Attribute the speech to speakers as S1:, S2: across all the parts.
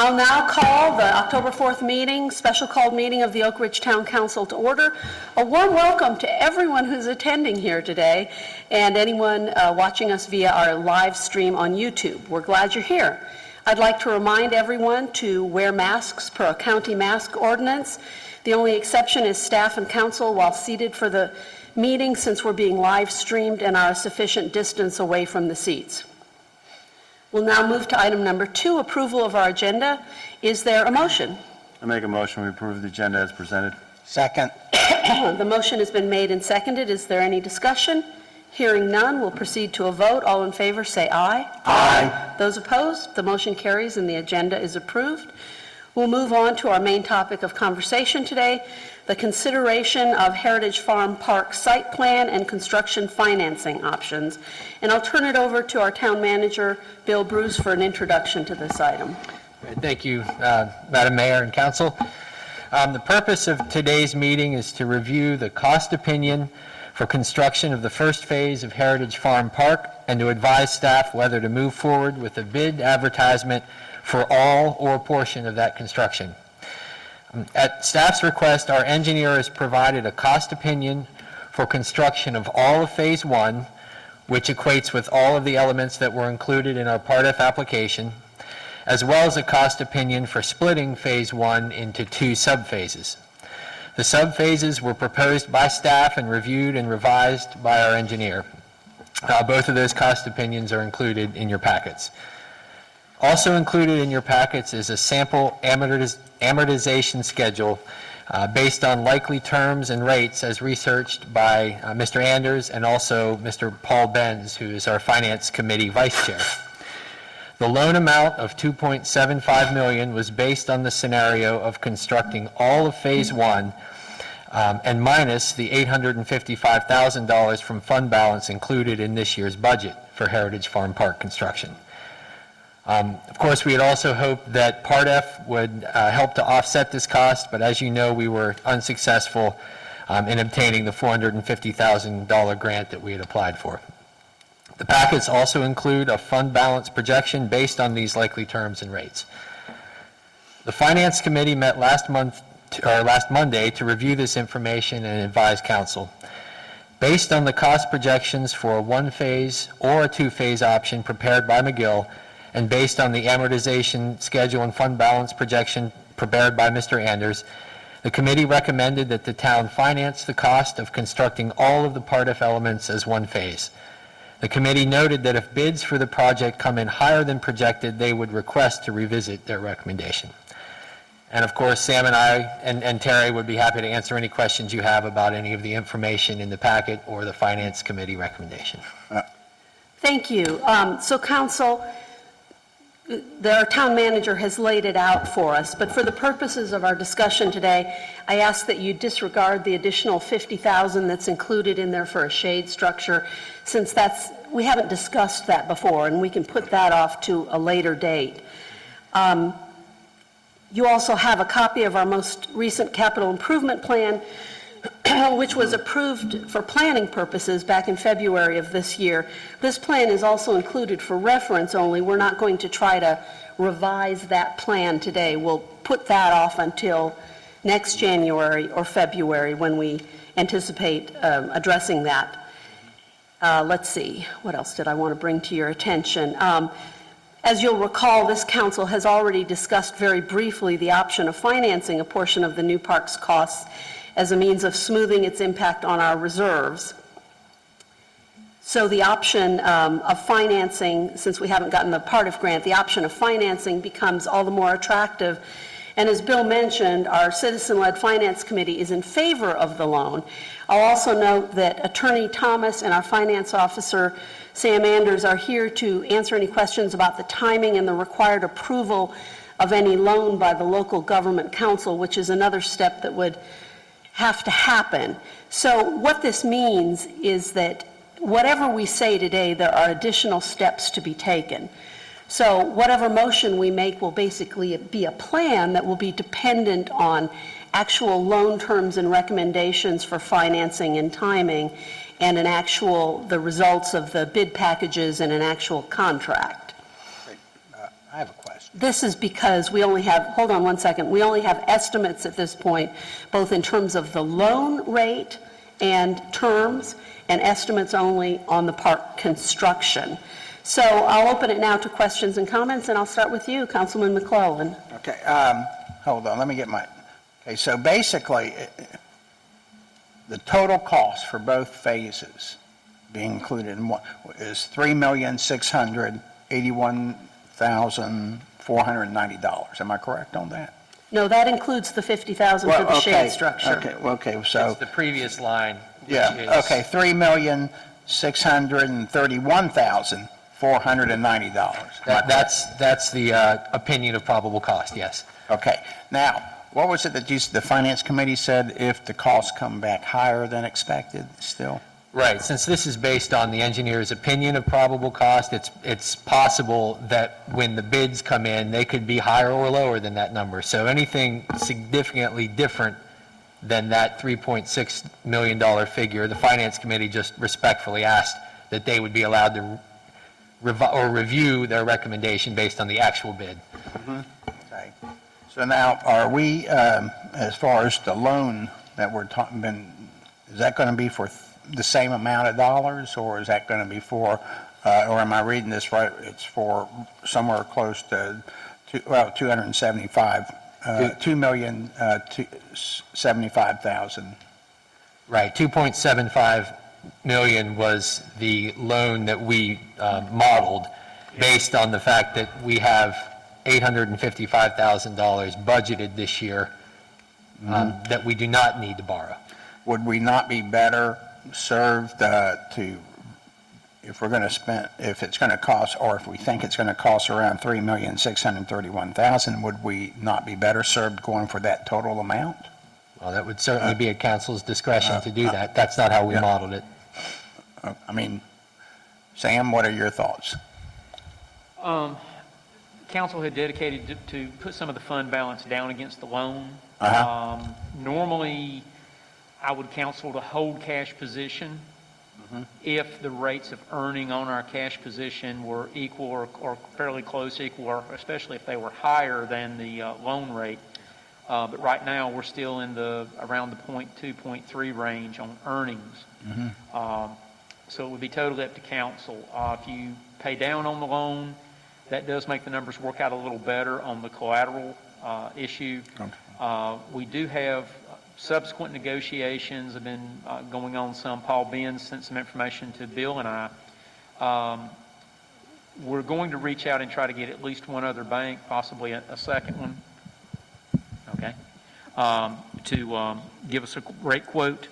S1: I'll now call the October 4th meeting, special called meeting of the Oak Ridge Town Council to order. A warm welcome to everyone who's attending here today and anyone watching us via our live stream on YouTube. We're glad you're here. I'd like to remind everyone to wear masks per a county mask ordinance. The only exception is staff and council while seated for the meeting, since we're being live streamed and are a sufficient distance away from the seats. We'll now move to item number 2, approval of our agenda. Is there a motion?
S2: I make a motion we approve the agenda as presented.
S3: Second.
S1: The motion has been made and seconded. Is there any discussion? Hearing none, we'll proceed to a vote. All in favor say aye.
S3: Aye.
S1: Those opposed, the motion carries and the agenda is approved. We'll move on to our main topic of conversation today, the consideration of Heritage Farm Park site plan and construction financing options. And I'll turn it over to our town manager, Bill Bruce, for an introduction to this item.
S4: Thank you, Madam Mayor and Council. The purpose of today's meeting is to review the cost opinion for construction of the first phase of Heritage Farm Park and to advise staff whether to move forward with a bid advertisement for all or a portion of that construction. At staff's request, our engineer has provided a cost opinion for construction of all of Phase 1, which equates with all of the elements that were included in our Part F application, as well as a cost opinion for splitting Phase 1 into 2 subphases. The subphases were proposed by staff and reviewed and revised by our engineer. Both of those cost opinions are included in your packets. Also included in your packets is a sample amortization schedule based on likely terms and rates as researched by Mr. Anders and also Mr. Paul Benz, who is our Finance Committee Vice Chair. The loan amount of $2.75 million was based on the scenario of constructing all of Phase 1 and minus the $855,000 from fund balance included in this year's budget for Heritage Farm Park construction. Of course, we had also hoped that Part F would help to offset this cost, but as you know, we were unsuccessful in obtaining the $450,000 grant that we had applied for. The packets also include a fund balance projection based on these likely terms and rates. The Finance Committee met last Monday to review this information and advise Council. Based on the cost projections for a 1-phase or a 2-phase option prepared by McGill, and based on the amortization schedule and fund balance projection prepared by Mr. Anders, the committee recommended that the town finance the cost of constructing all of the Part F elements as 1 phase. The committee noted that if bids for the project come in higher than projected, they would request to revisit their recommendation. And of course, Sam and I and Terry would be happy to answer any questions you have about any of the information in the packet or the Finance Committee recommendation.
S1: Thank you. So Council, our town manager has laid it out for us, but for the purposes of our discussion today, I ask that you disregard the additional $50,000 that's included in there for a shade structure, since we haven't discussed that before, and we can put that off to a later date. You also have a copy of our most recent capital improvement plan, which was approved for planning purposes back in February of this year. This plan is also included for reference only. We're not going to try to revise that plan today. We'll put that off until next January or February when we anticipate addressing that. Let's see, what else did I want to bring to your attention? As you'll recall, this council has already discussed very briefly the option of financing a portion of the new park's costs as a means of smoothing its impact on our reserves. So the option of financing, since we haven't gotten the Part F grant, the option of financing becomes all the more attractive. And as Bill mentioned, our citizen-led finance committee is in favor of the loan. I'll also note that Attorney Thomas and our finance officer, Sam Anders, are here to answer any questions about the timing and the required approval of any loan by the local government council, which is another step that would have to happen. So what this means is that whatever we say today, there are additional steps to be taken. So whatever motion we make will basically be a plan that will be dependent on actual loan terms and recommendations for financing and timing, and the results of the bid packages and an actual contract.
S3: I have a question.
S1: This is because we only have, hold on one second, we only have estimates at this point, both in terms of the loan rate and terms, and estimates only on the park construction. So I'll open it now to questions and comments, and I'll start with you, Councilman McClellan.
S3: Okay, hold on, let me get my, okay, so basically, the total cost for both phases being included in one is $3,681,490. Am I correct on that?
S1: No, that includes the $50,000 for the shade structure.
S3: Okay, so,
S4: It's the previous line, which
S3: yeah,
S4: is...
S3: okay, $3,631,490.
S4: That's the opinion of probable cost, yes.
S3: Okay, now, what was it that the Finance Committee said if the costs come back higher than expected still?
S4: Right, since this is based on the engineer's opinion of probable cost, it's possible that when the bids come in, they could be higher or lower than that number. So anything significantly different than that $3.6 million figure, the Finance Committee just respectfully asked that they would be allowed to review their recommendation based on the actual bid.
S3: Okay. So now, are we, as far as the loan that we're talking, is that going to be for the same amount of dollars, or is that going to be for, or am I reading this right, it's for somewhere close to, $2,075,000?
S4: Right, 2.75 million was the loan that we modeled based on the fact that we have $855,000 budgeted this year that we do not need to borrow.
S3: Would we not be better served if we're going to spend, if it's going to cost, or if we think it's going to cost around $3,631,000, would we not be better served going for that total amount?
S4: Well, that would certainly be at council's discretion to do that. That's not how we modeled it.
S3: I mean, Sam, what are your thoughts?
S5: Council had dedicated to put some of the fund balance down against the loan. Normally, I would counsel to hold cash position if the rates of earning on our cash position were equal or fairly close equal, or especially if they were higher than the loan rate. But right now, we're still in around the 0.2, 0.3 range on earnings. So it would be totally up to council. If you pay down on the loan, that does make the numbers work out a little better on the collateral issue. We do have subsequent negotiations have been going on some. Paul Benz sent some information to Bill and I. We're going to reach out and try to get at least one other bank, possibly a second one, okay, to give us a rate quote.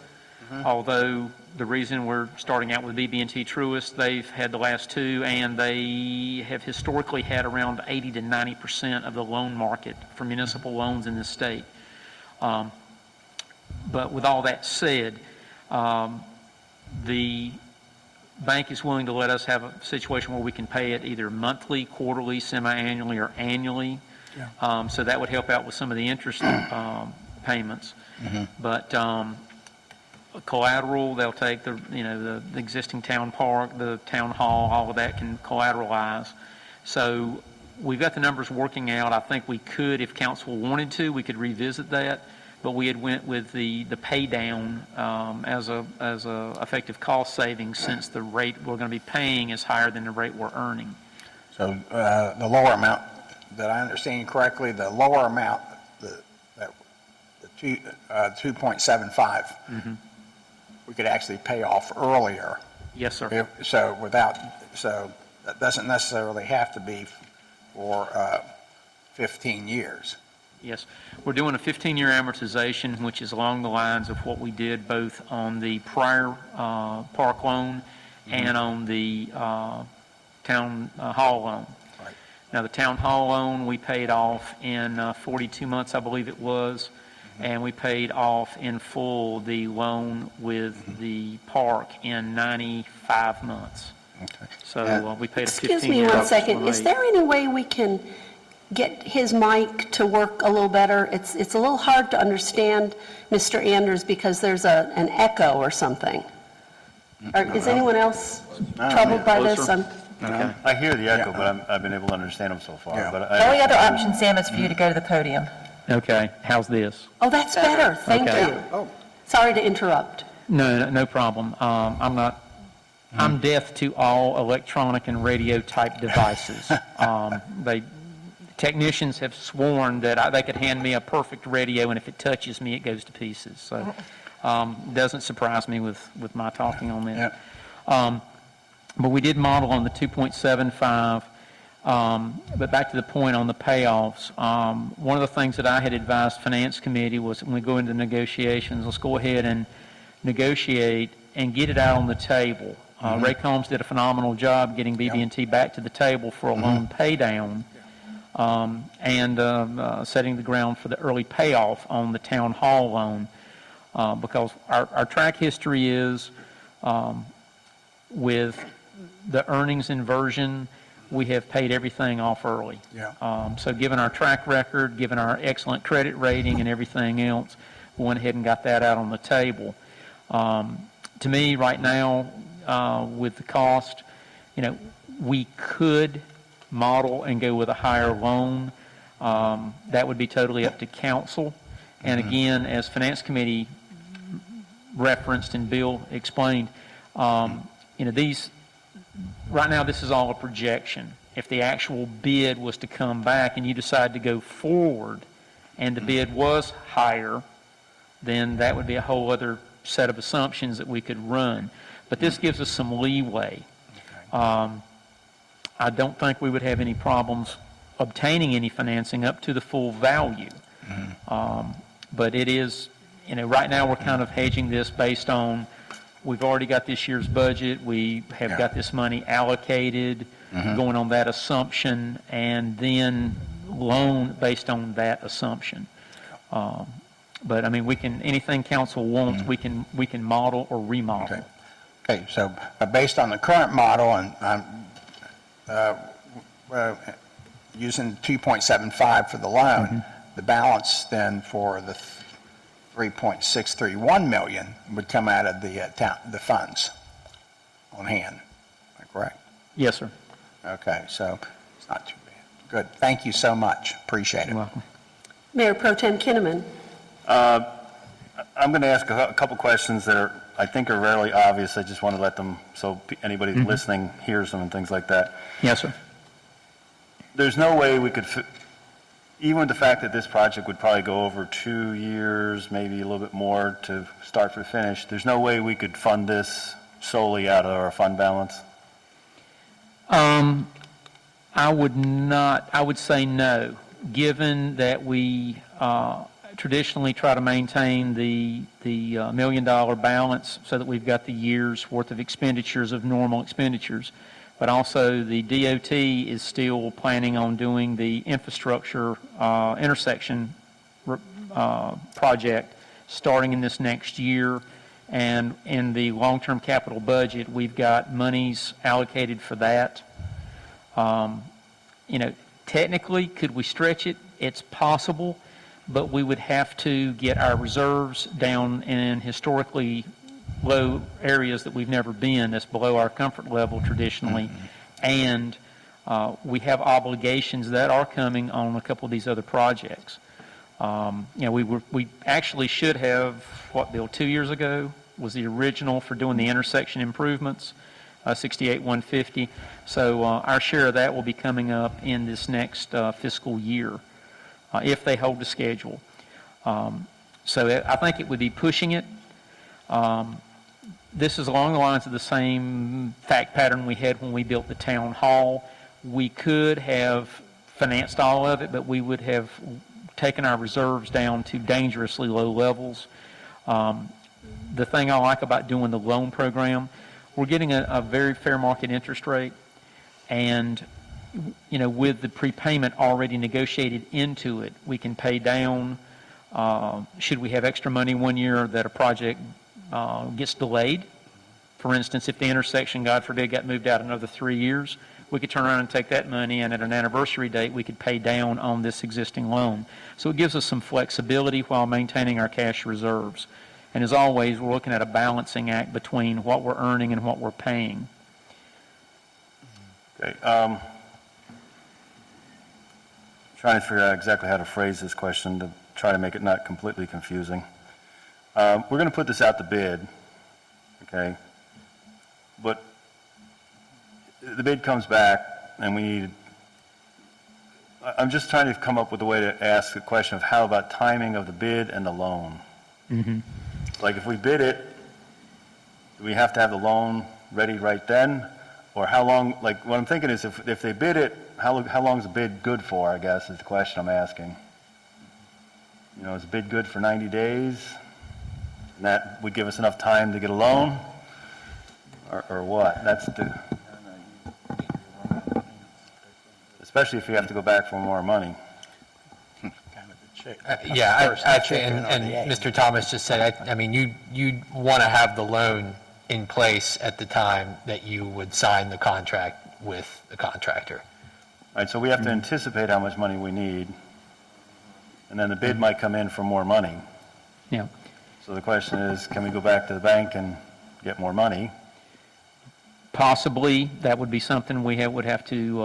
S5: Although the reason we're starting out with BB&T Truist, they've had the last two, and they have historically had around 80 to 90% of the loan market for municipal loans in this state. But with all that said, the bank is willing to let us have a situation where we can pay it either monthly, quarterly, semi-annually, or annually. So that would help out with some of the interest payments. But collateral, they'll take the existing town park, the town hall, all of that can collateralize. So we've got the numbers working out. I think we could, if council wanted to, we could revisit that. But we had went with the pay down as a effective cost savings, since the rate we're going to be paying is higher than the rate we're earning.
S3: So the lower amount, that I understand correctly, the lower amount, the 2.75, we could actually pay off earlier.
S5: Yes, sir.
S3: So that doesn't necessarily have to be for 15 years.
S5: Yes. We're doing a 15-year amortization, which is along the lines of what we did both on the prior park loan and on the town hall loan.
S3: Right.
S5: Now, the town hall loan, we paid off in 42 months, I believe it was, and we paid off in full the loan with the park in 95 months.
S3: Okay.
S5: So we paid a 15-year.
S1: Excuse me one second. Is there any way we can get his mic to work a little better? It's a little hard to understand, Mr. Anders, because there's an echo or something. Is anyone else troubled by this?
S2: Okay. I hear the echo, but I've been able to understand them so far.
S3: Yeah.
S2: But
S6: The only other option, Sam, is for you to go to the podium.
S5: Okay, how's this?
S1: Oh, that's better, thank
S5: Okay.
S1: you. Sorry to interrupt.
S5: No problem. I'm deaf to all electronic and radio type devices. Technicians have sworn that they could hand me a perfect radio, and if it touches me, it goes to pieces. So, doesn't surprise me with my talking on this.
S3: Yeah.
S5: But we did model on the 2.75. But back to the point on the payoffs, one of the things that I had advised Finance Committee was when we go into negotiations, let's go ahead and negotiate and get it out on the table. Ray Combs did a phenomenal job getting BB&T back to the table for a loan pay down and setting the ground for the early payoff on the town hall loan because our track history is with the earnings inversion, we have paid everything off early.
S3: Yeah.
S5: So given our track record, given our excellent credit rating and everything else, we went ahead and got that out on the table. To me, right now, with the cost, we could model and go with a higher loan. That would be totally up to council. And again, as Finance Committee referenced and Bill explained, these, right now, this is all a projection. If the actual bid was to come back and you decide to go forward and the bid was higher, then that would be a whole other set of assumptions that we could run. But this gives us some leeway. I don't think we would have any problems obtaining any financing up to the full value. But it is, right now we're kind of hedging this based on we've already got this year's budget, we have got this money allocated, going on that assumption, and then loan based on that assumption. But I mean, we can, anything council wants, we can model or remodel.
S3: Okay, so based on the current model and using 2.75 for the loan, the balance then for the 3.631 million would come out of the funds on hand. Am I correct?
S5: Yes, sir.
S3: Okay, so it's not too bad. Good. Thank you so much. Appreciate it.
S5: You're welcome.
S1: Mayor Pro Tem Kinnaman.
S2: I'm going to ask a couple questions that I think are rarely obvious. I just want to let them, so anybody listening hears them and things like that.
S5: Yes, sir.
S2: There's no way we could, even with the fact that this project would probably go over 2 years, maybe a little bit more to start for finish, there's no way we could fund this solely out of our fund balance?
S5: I would say no, given that we traditionally try to maintain the $1 million balance so that we've got the year's worth of expenditures of normal expenditures. But also the DOT is still planning on doing the infrastructure intersection project starting in this next year. And in the long-term capital budget, we've got monies allocated for that. Technically, could we stretch it? It's possible, but we would have to get our reserves down in historically low areas that we've never been, that's below our comfort level traditionally, and we have obligations that are coming on a couple of these other projects. We actually should have, Bill, 2 years ago was the original for doing the intersection improvements, 68-150. So our share of that will be coming up in this next fiscal year, if they hold the schedule. So I think it would be pushing it. This is along the lines of the same fact pattern we had when we built the town hall. We could have financed all of it, but we would have taken our reserves down to dangerously low levels. The thing I like about doing the loan program, we're getting a very fair market interest rate, and with the prepayment already negotiated into it, we can pay down. Should we have extra money 1 year that a project gets delayed, for instance, if the intersection, God forbid, got moved out another 3 years, we could turn around and take that money, and at an anniversary date, we could pay down on this existing loan. So it gives us some flexibility while maintaining our cash reserves. And as always, we're looking at a balancing act between what we're earning and what we're paying.
S2: Okay, trying to figure out exactly how to phrase this question to try to make it not completely confusing. We're going to put this out to bid, okay? But the bid comes back and we need, I'm just trying to come up with a way to ask the question of how about timing of the bid and the loan? Like if we bid it, do we have to have the loan ready right then? Or how long, like what I'm thinking is if they bid it, how long is the bid good for, I guess, is the question I'm asking. You know, is the bid good for 90 days? And that would give us enough time to get a loan? Or what? That's the, especially if you have to go back for more money.
S3: Kind of the chick.
S4: Yeah,
S3: First the
S4: actually,
S3: chicken or
S4: and
S3: the egg.
S4: Mr. Thomas just said, I mean, you'd want to have the loan in place at the time that you would sign the contract with the contractor.
S2: All right, so we have to anticipate how much money we need, and then the bid might come in for more money.
S5: Yeah.
S2: So the question is, can we go back to the bank and get more money?
S5: Possibly, that would be something we would have to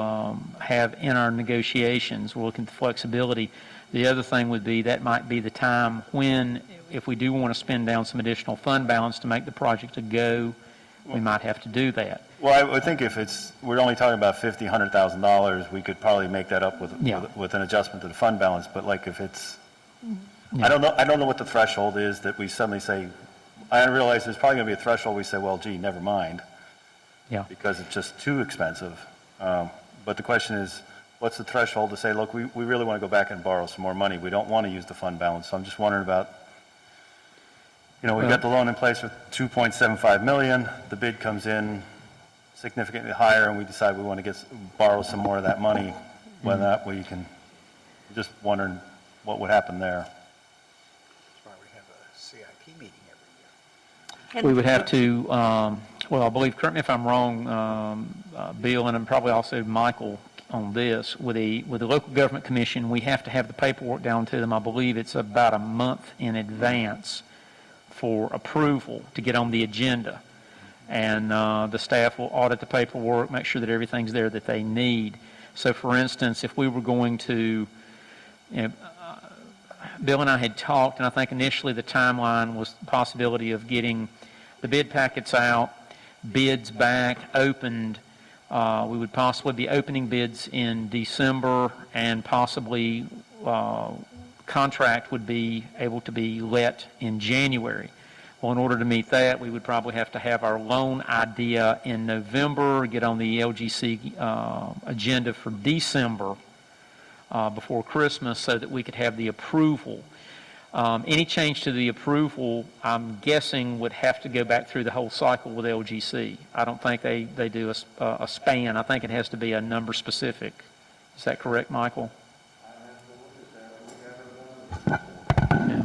S5: have in our negotiations. We're looking at the flexibility. The other thing would be that might be the time when, if we do want to spend down some additional fund balance to make the project a go, we might have to do that.
S2: Well, I would think if we're only talking about $50,000, $100,000, we could probably make that up
S5: Yeah.
S2: with an adjustment to the fund balance, but like if it's,
S5: Yeah.
S2: I don't know what the threshold is that we suddenly say, I realize there's probably going to be a threshold, we say, well, gee, never mind,
S5: Yeah.
S2: because it's just too expensive. But the question is, what's the threshold to say, look, we really want to go back and borrow some more money. We don't want to use the fund balance. So I'm just wondering about, you know, we've got the loan in place for $2.75 million. The bid comes in significantly higher, and we decide we want to borrow some more of that money. Whether that we can, just wondering what would happen there.
S3: That's why we have a CIP meeting every year.
S5: We would have to, well, I believe, correct me if I'm wrong, Bill, and probably also Michael on this, with the local government commission, we have to have the paperwork down to them. I believe it's about a month in advance for approval to get on the agenda. And the staff will audit the paperwork, make sure that everything's there that they need. So, for instance, if we were going to, you know, Bill and I had talked, and I think initially the timeline was the possibility of getting the bid packets out, bids back, opened. We would possibly be opening bids in December, and possibly contract would be able to be let in January. Well, in order to meet that, we would probably have to have our loan idea in November, get on the LGC agenda for December before Christmas, so that we could have the approval. Any change to the approval, I'm guessing, would have to go back through the whole cycle with LGC. I don't think they do a span. I think it has to be a number specific. Is that correct, Michael?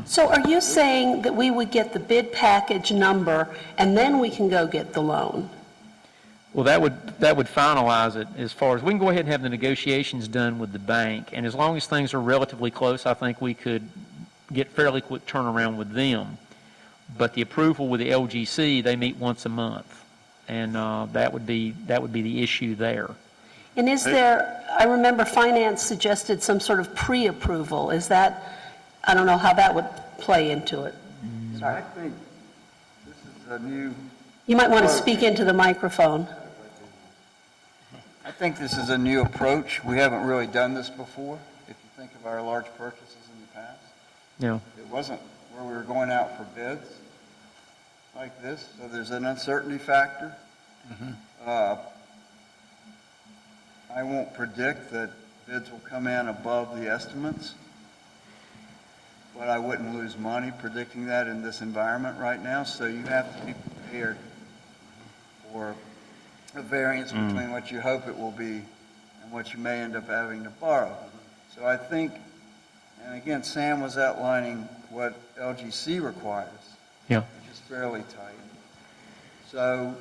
S1: So are you saying that we would get the bid package number and then we can go get the loan?
S5: Well, that would finalize it as far as, we can go ahead and have the negotiations done with the bank, and as long as things are relatively close, I think we could get fairly quick turnaround with them. But the approval with the LGC, they meet once a month, and that would be the issue there.
S1: And is there, I remember finance suggested some sort of pre-approval. Is that, I don't know how that would play into it. Sorry.
S7: I think this is a new,
S1: You might want to speak into the microphone.
S7: I think this is a new approach. We haven't really done this before, if you think of our large purchases in the past.
S5: Yeah.
S7: It wasn't where we were going out for bids like this, so there's an uncertainty factor. I won't predict that bids will come in above the estimates, but I wouldn't lose money predicting that in this environment right now, so you have to be prepared for a variance between what you hope it will be and what you may end up having to borrow. So I think, and again, Sam was outlining what LGC requires,
S5: Yeah.
S7: which is fairly tight. So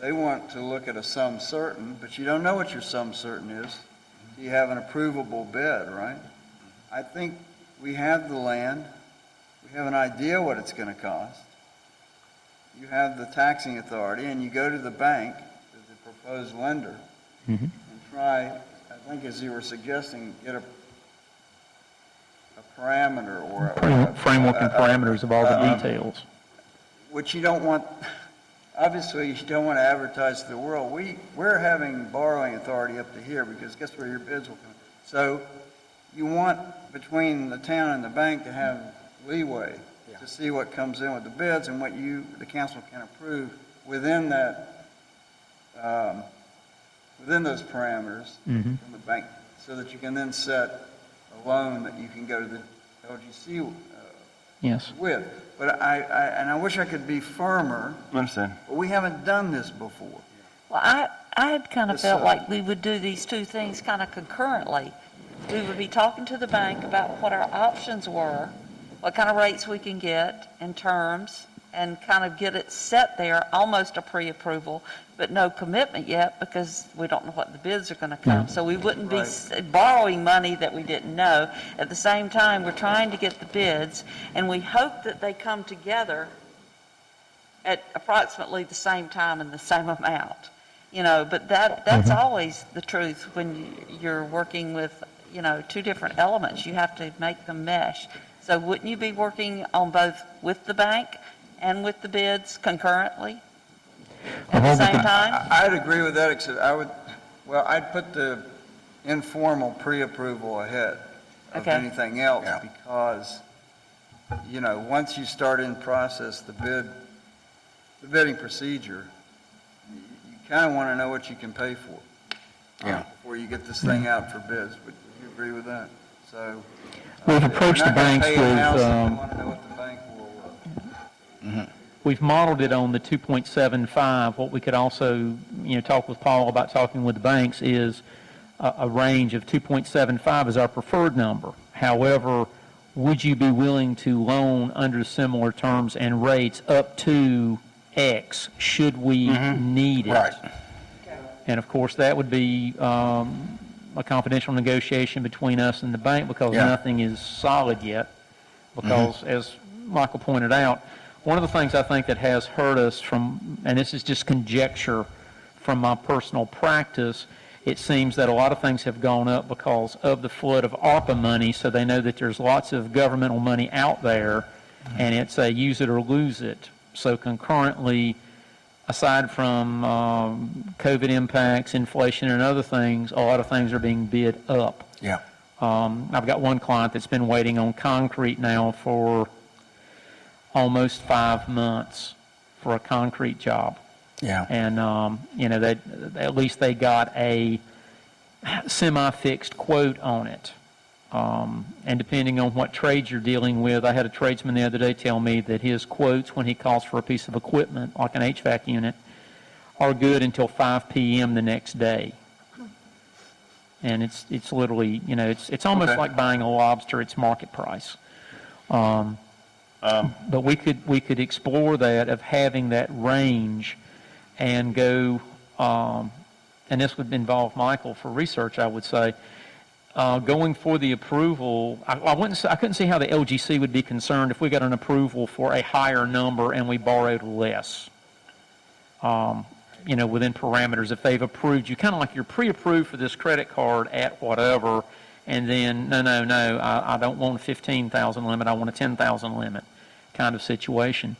S7: they want to look at a sum certain, but you don't know what your sum certain is. You have an approvable bid, right? I think we have the land. We have an idea what it's going to cost. You have the taxing authority, and you go to the bank, the proposed lender, and try, I think as you were suggesting, get a parameter or
S5: Framework and parameters of all the details.
S7: which you don't want, obviously, you don't want to advertise to the world. We're having borrowing authority up to here, because guess where your bids will come? So you want, between the town and the bank, to have leeway to see what comes in with the bids and what the council can approve within that, within those parameters from the bank, so that you can then set a loan that you can go to the LGC
S5: Yes.
S7: with. But I wish I could be firmer,
S2: Understand?
S7: but we haven't done this before.
S6: Well, I had kind of
S7: Yes,
S6: felt
S7: sir.
S6: like we would do these two things kind of concurrently. We would be talking to the bank about what our options were, what kind of rates we can get in terms, and kind of get it set there, almost a pre-approval, but no commitment yet, because we don't know what the bids are going to come. So we wouldn't be borrowing money that we didn't know. At the same time, we're trying to get the bids, and we hope that they come together at approximately the same time and the same amount. But that's always the truth when you're working with, two different elements. You have to make them mesh. So wouldn't you be working on both with the bank and with the bids concurrently at the same time?
S7: I'd agree with that, except I'd put the informal pre-approval ahead of
S6: Okay.
S7: anything else,
S3: Yeah.
S7: because, once you start in process, the bidding procedure, you kind of want to know what you can pay for.
S3: Yeah.
S7: Before you get this thing out for bids. Would you agree with that? So.
S5: We've approached the banks
S7: If you're
S5: with,
S7: not going to pay a house, you want to know what the bank will,
S5: we've modeled it on the 2.75. What we could also, talk with Paul about talking with the banks is a range of 2.75 is our preferred number. However, would you be willing to loan under similar terms and rates up to X should we need it?
S3: Right.
S5: And of course, that would be a confidential negotiation between us and the bank, because
S3: Yeah.
S5: nothing is solid yet. Because as Michael pointed out, one of the things I think that has hurt us from, and this is just conjecture from my personal practice, it seems that a lot of things have gone up because of the flood of ARPA money, so they know that there's lots of governmental money out there, and it's a use it or lose it. So concurrently, aside from COVID impacts, inflation, and other things, a lot of things are being bid up.
S3: Yeah.
S5: I've got one client that's been waiting on concrete now for almost 5 months for a concrete job.
S3: Yeah.
S5: And, at least they got a semi-fixed quote on it. And depending on what trades you're dealing with, I had a tradesman the other day tell me that his quotes when he calls for a piece of equipment, like an HVAC unit, are good until 5 p.m. the next day. And it's literally, it's almost
S2: Okay.
S5: like buying a lobster, it's market price. But we could explore that of having that range and go, and this would involve Michael for research, I would say, going for the approval. I couldn't see how the LGC would be concerned if we got an approval for a higher number and we borrowed less. Within parameters, if they've approved you, kind of like you're pre-approved for this credit card at whatever, and then, no, I don't want a 15,000 limit, I want a 10,000 limit kind of situation.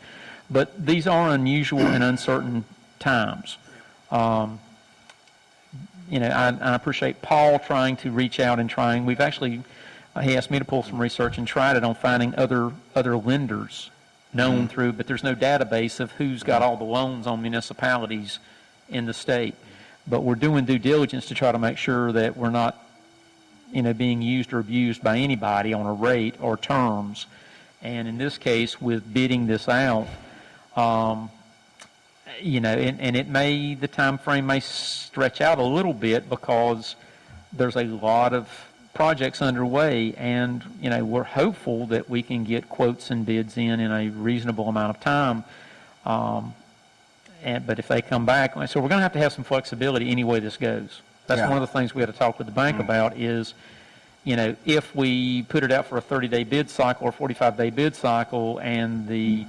S5: But these are unusual and uncertain times. I appreciate Paul trying to reach out and trying. We've actually, he asked me to pull some research and tried it on finding other lenders known through, but there's no database of who's got all the loans on municipalities in the state. But we're doing due diligence to try to make sure that we're not, being used or abused by anybody on a rate or terms. And in this case, with bidding this out, and the time frame may stretch out a little bit because there's a lot of projects underway, and, we're hopeful that we can get quotes and bids in a reasonable amount of time. But if they come back, so we're going to have some flexibility any way this goes. That's
S3: Yeah.
S5: one of the things we had to talk with the bank about is, if we put it out for a 30-day bid cycle or 45-day bid cycle and the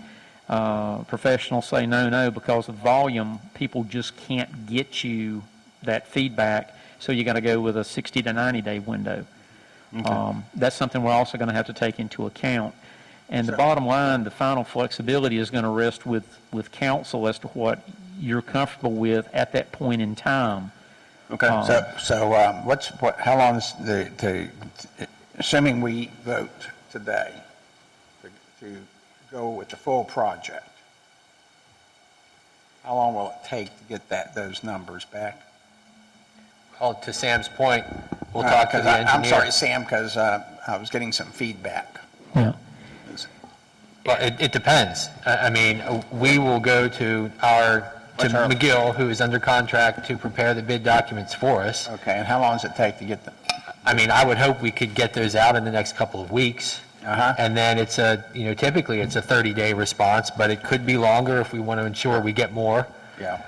S5: professionals say no, because of volume, people just can't get you that feedback. So you got to go with a 60 to 90-day window. That's something we're also going to have to take into account. And the bottom line, the final flexibility is going to rest with council as to what you're comfortable with at that point in time.
S2: Okay.
S3: How long is assuming we vote today to go with the full project, how long will it take to get those numbers back?
S4: Well, to Sam's point, we'll talk to the engineer.
S3: I'm sorry, Sam, because I was getting some feedback.
S5: Yeah.
S4: Well, it depends. I mean, we will go to McGill, who is under contract to prepare the bid documents for us.
S3: Okay, and how long does it take to get them?
S4: I mean, I would hope we could get those out in the next couple of weeks. And then it's typically it's a 30-day response, but it could be longer if we want to ensure we get more.
S3: Yeah.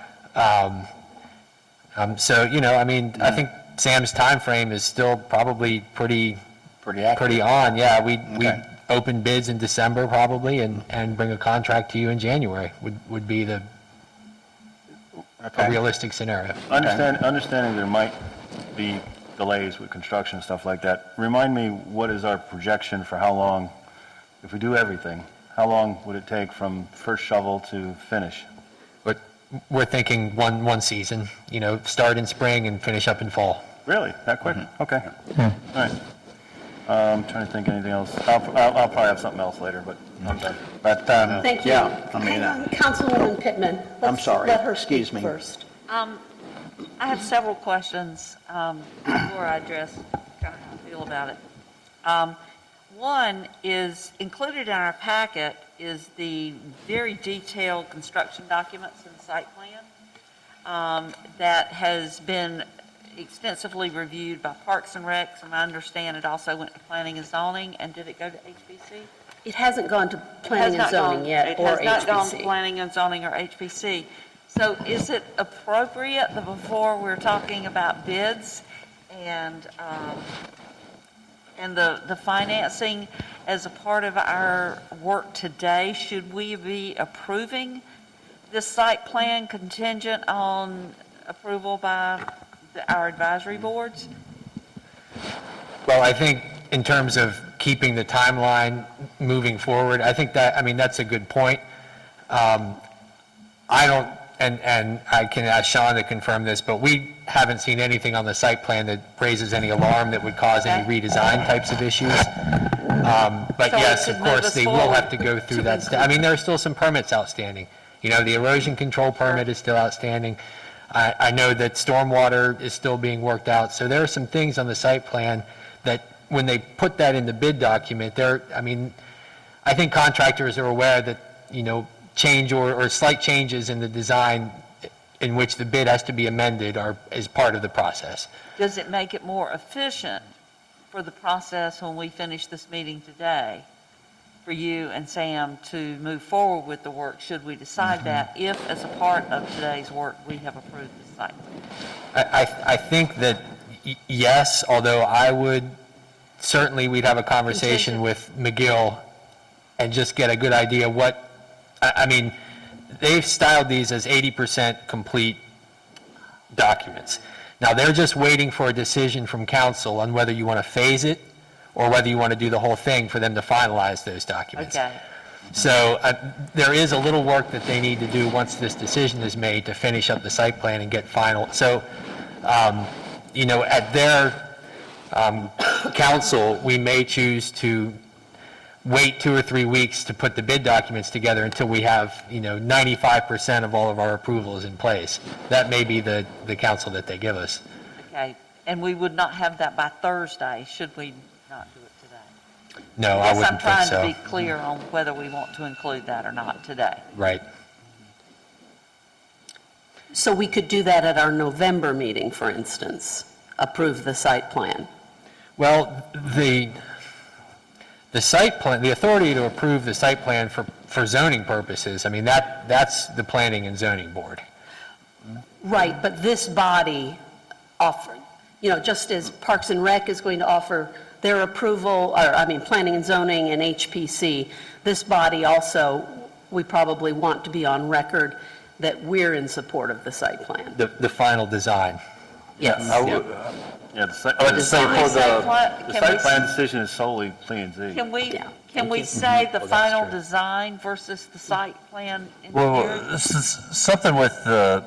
S4: So, I mean, I think Sam's time frame is still probably pretty
S3: Pretty
S4: on. Yeah, we
S3: Okay.
S4: open bids in December probably and bring a contract to you in January would be a
S3: Okay.
S4: realistic scenario.
S2: Understanding there might be delays with construction and stuff like that, remind me, what is our projection for how long, if we do everything, how long would it take from first shovel to finish?
S4: But we're thinking one season, start in spring and finish up in fall.
S2: Really? That quick? Okay. All right. I'm trying to think anything else. I'll probably have something else later, but I'm done.
S3: But,
S1: Thank you.
S3: yeah, I mean,
S1: Hang on, Councilwoman Pittman. Let's
S3: sorry.
S1: let her
S3: Excuse
S1: speak
S3: me.
S1: first.
S6: I have several questions before I address kind of how I feel about it. One is, included in our packet is the very detailed construction documents and site plan that has been extensively reviewed by Parks and Recs, and I understand it also went to Planning and Zoning, and did it go to HPC?
S1: It hasn't gone to
S6: Has
S1: planning and
S6: not
S1: zoning
S6: gone-
S1: yet, or
S6: It has not gone to
S1: HPC.
S6: planning and zoning or HPC. So is it appropriate that before we're talking about bids and the financing as a part of our work today, should we be approving this site plan contingent on approval by our advisory boards?
S4: Well, I think in terms of keeping the timeline moving forward, I think that's a good point. I don't, and I can ask Sean to confirm this, but we haven't seen anything on the site plan that raises any alarm that would cause any redesign types of issues. But
S6: So we
S4: yes,
S6: should
S4: of
S6: move
S4: course,
S6: us
S4: they will
S6: forward
S4: have to go through that. I mean, there are still some permits outstanding. The erosion control permit is still outstanding. I know that stormwater is still being worked out. So there are some things on the site plan that when they put that in the bid document, I think contractors are aware that, change or slight changes in the design in which the bid has to be amended is part of the process.
S6: Does it make it more efficient for the process when we finish this meeting today, for you and Sam to move forward with the work, should we decide that, if as a part of today's work, we have approved the site?
S4: I think that yes, although certainly we'd have a conversation with McGill and just get a good idea they've styled these as 80% complete documents. Now, they're just waiting for a decision from council on whether you want to phase it or whether you want to do the whole thing for them to finalize those documents.
S6: Okay.
S4: So there is a little work that they need to do once this decision is made to finish up the site plan and get final. So, at their council, we may choose to wait 2 or 3 weeks to put the bid documents together until we have, 95% of all of our approvals in place. That may be the counsel that they give us.
S6: Okay, and we would not have that by Thursday, should we not do it today?
S4: No, I wouldn't think
S6: Yes, I'm
S4: so.
S6: trying to be clear on whether we want to include that or not today.
S4: Right.
S1: So we could do that at our November meeting, for instance, approve the site plan.
S4: Well, the site plan, the authority to approve the site plan for zoning purposes, that's the Planning and Zoning Board.
S1: Right, but this body offer, just as Parks and Rec is going to offer their approval, Planning and Zoning and HPC, this body also, we probably want to be on record that we're in support of the site plan.
S4: The final design.
S1: Yes.
S2: I would, yeah, the site,
S6: The site plan-
S2: the
S6: can
S2: site
S6: we-
S2: plan decision is solely P and Z.
S6: Can we say the final design versus the site plan
S8: Well,
S6: engineering?
S8: this is something with the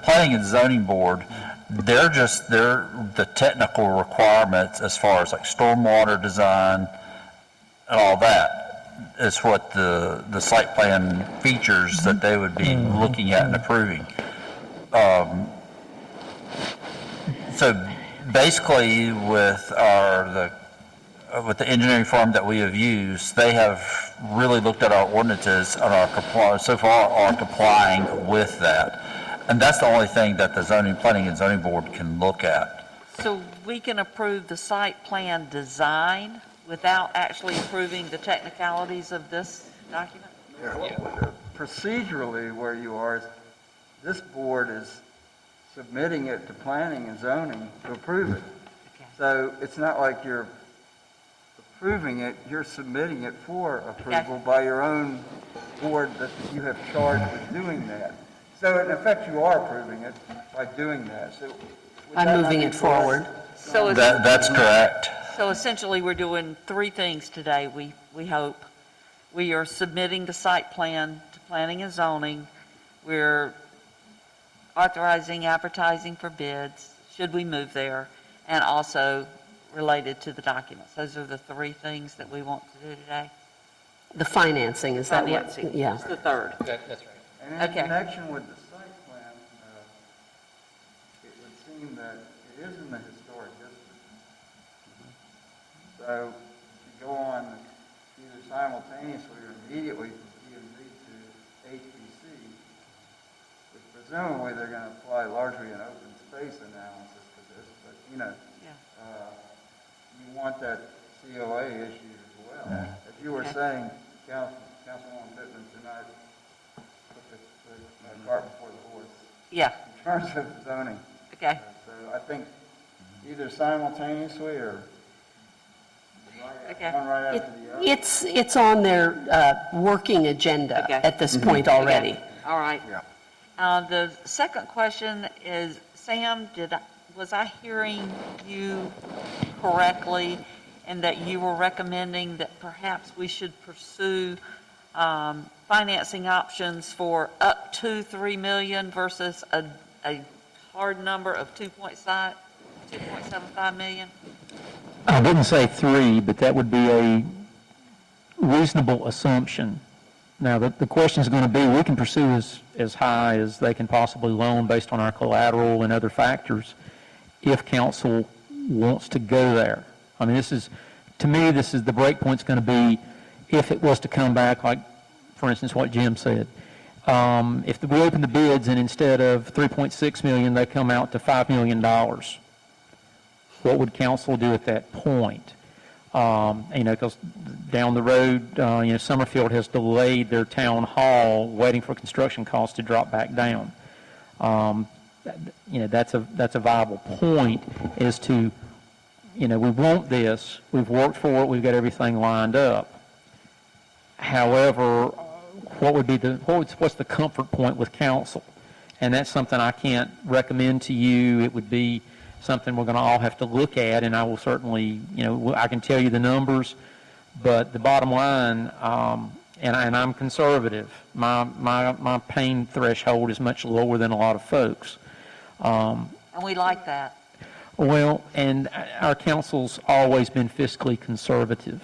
S8: Planning and Zoning Board, they're the technical requirements as far as like stormwater design and all that is what the site plan features that they would be looking at and approving. So basically with with the engineering firm that we have used, they have really looked at our ordinances and so far are complying with that. And that's the only thing that the Planning and Zoning Board can look at.
S6: So we can approve the site plan design without actually approving the technicalities of this document?
S7: Procedurally, where you are, is this board is submitting it to planning and zoning to approve it. So it's not like you're approving it, you're submitting it for approval by your own board that you have charged with doing that. So in effect, you are approving it by doing that. So would
S1: By
S7: that not
S1: moving
S7: be
S1: it forward.
S6: So
S8: That's correct.
S6: So essentially, we're doing three things today, we hope. We are submitting the site plan to planning and zoning. We're authorizing advertising for bids, should we move there, and also related to the documents. Those are the three things that we want to do today.
S1: The financing, is that what?
S6: Financing
S1: Yeah.
S6: is the third.
S4: That's right.
S7: And in
S6: Okay.
S7: connection with the site plan, it would seem that it is in the historic district. So if you go on either simultaneously or immediately from P&Z to HPC, which presumably they're going to apply largely an open space analysis to this, but, you know, you want that COA issued as well. As you were saying, Councilwoman Pittman tonight, put the cart before the horse
S6: Yeah,
S7: in terms of zoning.
S6: okay.
S7: So I think either simultaneously or
S6: Okay.
S7: one right
S1: It-
S7: after the other.
S1: It's on their working agenda
S6: Okay.
S1: at this point already.
S6: Okay. All right.
S3: Yeah.
S6: The second question is, Sam, was I hearing you correctly in that you were recommending that perhaps we should pursue financing options for up to 3 million versus a hard number of 2.75 million?
S9: I wouldn't say 3, but that would be a reasonable assumption. Now, the question is going to be, we can pursue as high as they can possibly loan based on our collateral and other factors if council wants to go there. I mean, to me, the break point's going to be if it was to come back, like, for instance, what Jim said. If we open the bids and instead of 3.6 million, they come out to $5 million, what would council do at that point? Because down the road, Summerfield has delayed their town hall, waiting for construction costs to drop back down. That's a viable point as to, we want this, we've worked for it, we've got everything lined up. However, what's the comfort point with council? And that's something I can't recommend to you. It would be something we're going to all have to look at, and I will certainly, I can tell you the numbers, but the bottom line, and I'm conservative, my pain threshold is much lower than a lot of folks.
S6: And we like that.
S9: Well, and our council's always been fiscally conservative.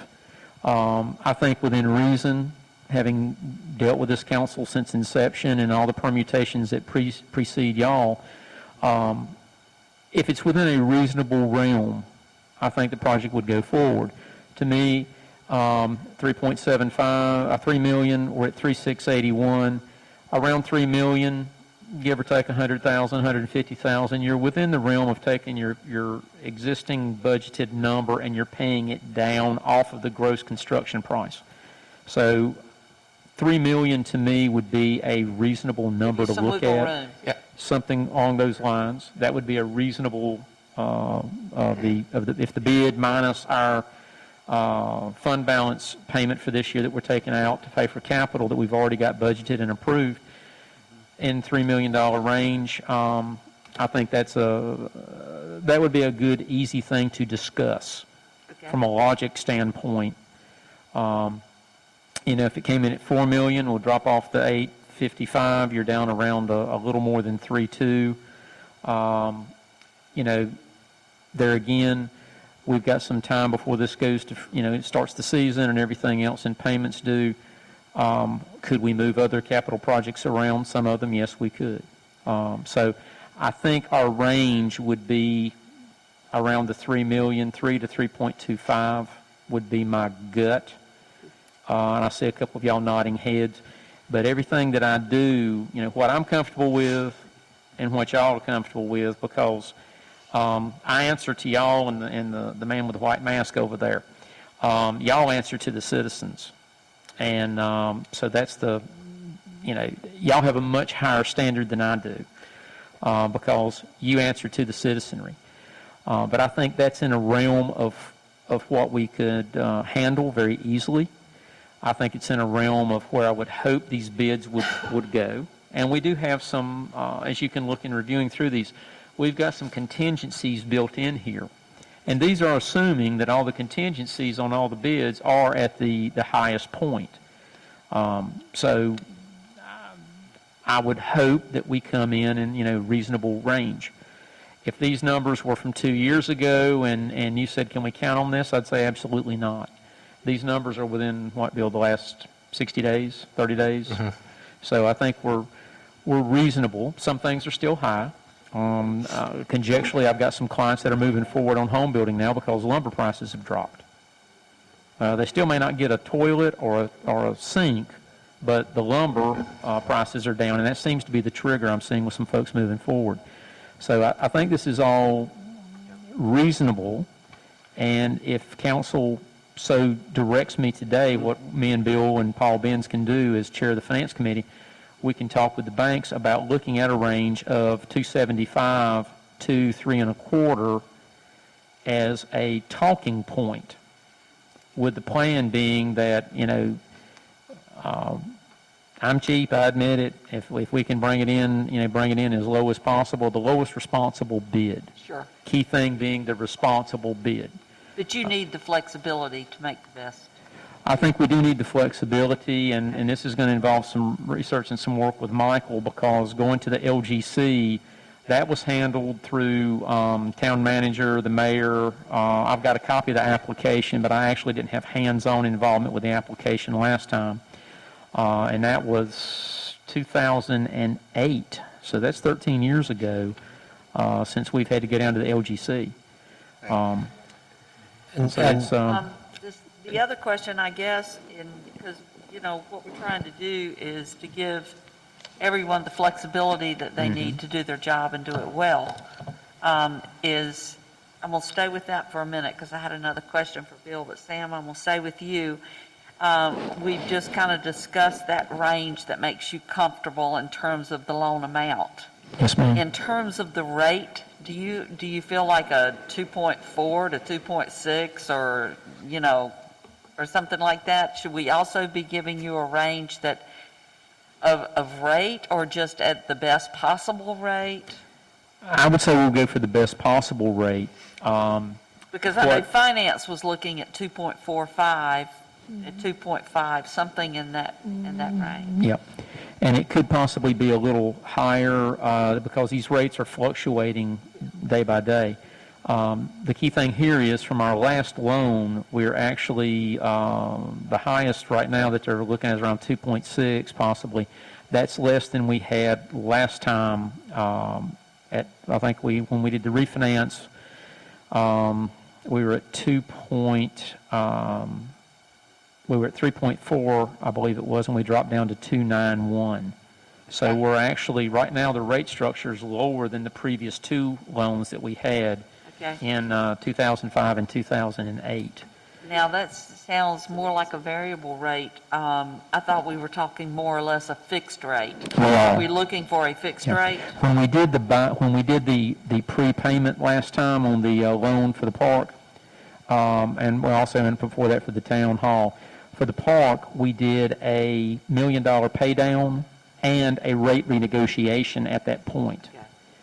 S9: I think within reason, having dealt with this council since inception and all the permutations that precede y'all, if it's within a reasonable realm, I think the project would go forward. To me, 3 million, we're at 3,681, around 3 million, give or take 100,000, 150,000, you're within the realm of taking your existing budgeted number and you're paying it down off of the gross construction price. So 3 million to me would be a reasonable number to
S6: Some
S9: look
S6: wiggle
S9: at.
S6: room.
S9: Something along those lines. That would be a reasonable, if the bid minus our fund balance payment for this year that we're taking out to pay for capital that we've already got budgeted and approved in $3 million range. I I think that would be a good, easy thing to discuss
S6: Okay.
S9: from a logic standpoint. If it came in at 4 million, we'll drop off the 855, you're down around a little more than 3.2. There again, we've got some time before this goes to, it starts the season and everything else and payments due. Could we move other capital projects around? Some of them, yes, we could. So I think our range would be around the 3 million, 3 to 3.25 would be my gut. And I see a couple of y'all nodding heads. But everything that I do, what I'm comfortable with and what y'all are comfortable with, because I answer to y'all and the man with the white mask over there. Y'all answer to the citizens. And so that's y'all have a much higher standard than I do because you answer to the citizenry. But I think that's in a realm of what we could handle very easily. I think it's in a realm of where I would hope these bids would go. And we do have some, as you can look in reviewing through these, we've got some contingencies built in here. And these are assuming that all the contingencies on all the bids are at the highest point. So I would hope that we come in reasonable range. If these numbers were from 2 years ago and you said, can we count on this? I'd say absolutely not. These numbers are within, Bill, the last 60 days, 30 days? Mm-hmm. So I think we're reasonable. Some things are still high. Conjecturally, I've got some clients that are moving forward on home building now because lumber prices have dropped. They still may not get a toilet or a sink, but the lumber prices are down, and that seems to be the trigger I'm seeing with some folks moving forward. So I think this is all reasonable, and if council so directs me today, what me and Bill and Paul Benz can do as chair of the finance committee, we can talk with the banks about looking at a range of 275 to 3.25 as a talking point, with the plan being that, I'm cheap, I admit it. If we can bring it in as low as possible, the lowest responsible bid.
S6: Sure.
S9: Key thing being the responsible bid.
S6: But you need the flexibility to make the best.
S9: I think we do need the flexibility, and this is going to involve some research and some work with Michael, because going to the LGC, that was handled through town manager, the mayor. I've got a copy of the application, but I actually didn't have hands-on involvement with the application last time. And that was 2008. So that's 13 years ago since we've had to go down to the LGC.
S6: The other question, I guess, because, what we're trying to do is to give everyone the flexibility that they need to do their job and do it well, I'm going to stay with that for a minute because I had another question for Bill, but Sam, I'm going to stay with you. We've just kind of discussed that range that makes you comfortable in terms of the loan amount.
S9: Yes, ma'am.
S6: In terms of the rate, do you feel like a 2.4 to 2.6 or, or something like that? Should we also be giving you a range of rate, or just at the best possible rate?
S9: I would say we'll go for the best possible rate.
S6: Because I know finance was looking at 2.45, at 2.5, something in that range.
S9: Yep. And it could possibly be a little higher because these rates are fluctuating day by day. The key thing here is from our last loan, we're actually, the highest right now that they're looking at is around 2.6 possibly. That's less than we had last time I think when we did the refinance, we were at 3.4, I believe it was, and we dropped down to 2.91. So we're actually, right now, the rate structure is lower than the previous two loans that we had in 2005 and 2008.
S6: Now, that sounds more like a variable rate. I thought we were talking more or less a fixed rate. Are we looking for a fixed rate?
S9: When we did the prepayment last time on the loan for the park, and we also and before that for the town hall, for the park, we did a $1 million pay down and a rate renegotiation at that point.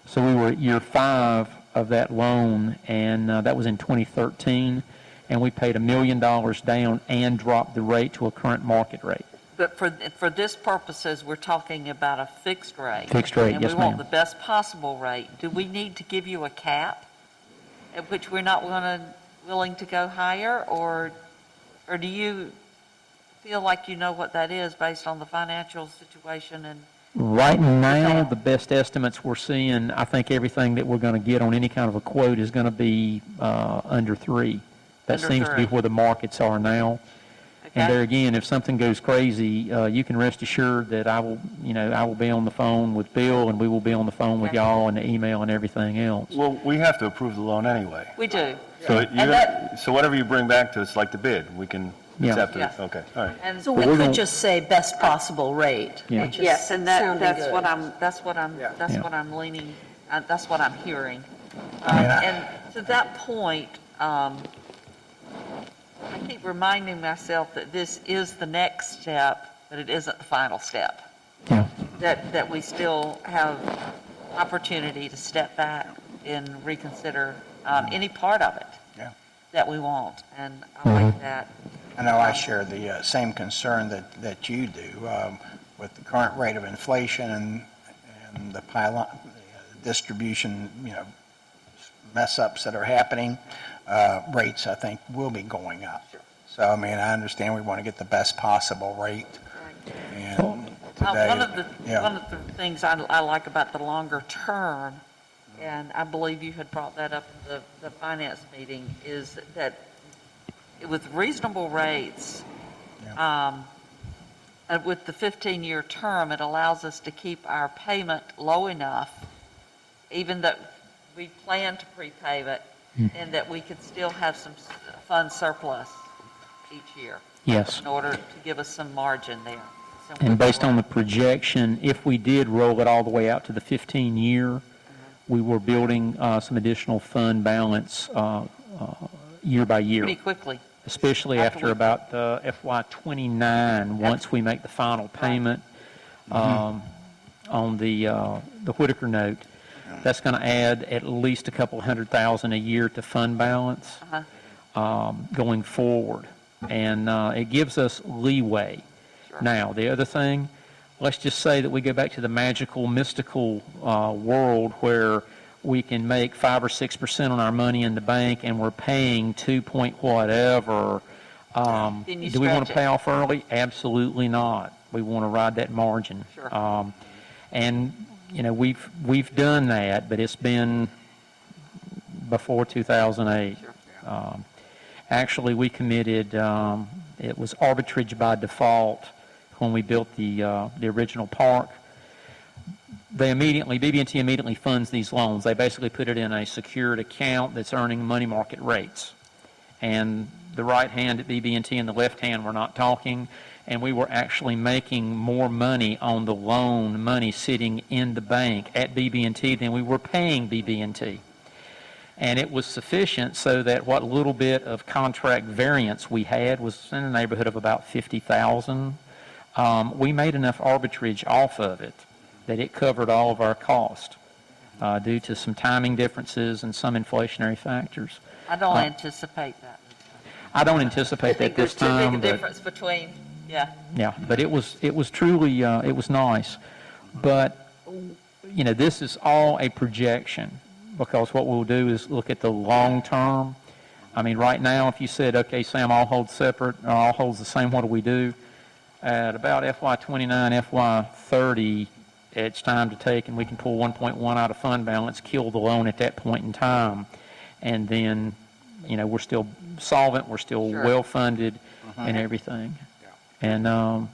S9: So we were at year 5 of that loan, and that was in 2013, and we paid $1 million down and dropped the rate to a current market rate.
S6: But for this purposes, we're talking about a fixed rate.
S9: Fixed rate, yes,
S6: And we want
S9: ma'am.
S6: the best possible rate. Do we need to give you a cap at which we're not willing to go higher? Or do you feel like you know what that is based on the financial situation and?
S9: Right now,
S6: Okay.
S9: the best estimates we're seeing, I think everything that we're going to get on any kind of a quote is going to be under 3. That
S6: Under
S9: seems to be
S6: 3.
S9: where the markets are now. And
S6: Okay.
S9: there again, if something goes crazy, you can rest assured that I will be on the phone with Bill, and we will be on the phone with
S6: Okay.
S9: y'all and the email and everything else.
S2: Well, we have to approve the loan anyway.
S6: We do.
S2: So
S6: And that-
S2: so whatever you bring back to us, like the bid, we can
S9: Yeah.
S2: accept it?
S6: Yeah.
S2: Okay, all right.
S6: And
S1: So
S9: But
S1: we
S9: we're
S1: could
S9: gonna-
S1: just say best possible rate,
S9: Yeah.
S1: which is
S6: yes, and
S1: sounding
S6: that's
S1: good.
S6: what
S9: Yeah.
S6: I'm leaning, that's what I'm hearing.
S3: I mean,
S6: And to that point, I keep reminding myself that this is the next step, but it isn't the final step.
S9: Yeah.
S6: That we still have opportunity to step back and reconsider any part of it
S3: Yeah.
S6: that we want. And I like that.
S3: I know I share the same concern that you do with the current rate of inflation and the distribution, mess-ups that are happening. Rates, I think, will be going up. So, I mean, I understand we want to get the best possible rate. And today,
S6: One of the things I like about the longer term, and I believe you had brought that up in the finance meeting, is that with reasonable rates, and with the 15-year term, it allows us to keep our payment low enough, even though we plan to prepay it, and that we could still have some fund surplus each year
S9: Yes.
S6: in order to give us some margin there.
S9: And based on the projection, if we did roll it all the way out to the 15-year, we were building some additional fund balance year by year,
S6: Pretty quickly.
S9: especially
S6: After
S9: after
S6: we-
S9: about FY '29, once we make the final payment on the Whitaker note. That's going to add at least a couple $100,000 a year to fund balance going forward. And it gives us leeway. Now, the other thing, let's just say that we go back to the magical, mystical world where we can make 5 or 6% on our money in the bank and we're paying 2 point whatever.
S6: Then you
S9: Do we want
S6: stretch
S9: to
S6: it.
S9: pay off early? Absolutely not. We want to ride that margin.
S6: Sure.
S9: And, we've done that, but it's been before 2008. Actually, we committed, it was arbitrage by default when we built the original park. BB&T immediately funds these loans. They basically put it in a secured account that's earning money market rates. And the right hand at BB&T and the left hand were not talking, and we were actually making more money on the loan money sitting in the bank at BB&T than we were paying BB&T. And it was sufficient so that what little bit of contract variance we had was in the neighborhood of about $50,000. We made enough arbitrage off of it that it covered all of our cost due to some timing differences and some inflationary factors.
S6: I don't anticipate that.
S9: I don't anticipate that this
S6: There's too
S9: time,
S6: big a
S9: but
S6: difference between, yeah.
S9: yeah, but it was truly it was nice. But this is all a projection, because what we'll do is look at the long term. I mean, right now, if you said, okay, Sam, all holds separate, or all holds the same, what do we do? At about FY '29, FY '30, it's time to take, and we can pull 1.1 out of fund balance, kill the loan at that point in time, and then, we're still solvent, we're still
S6: Sure.
S9: well-funded and everything. And, no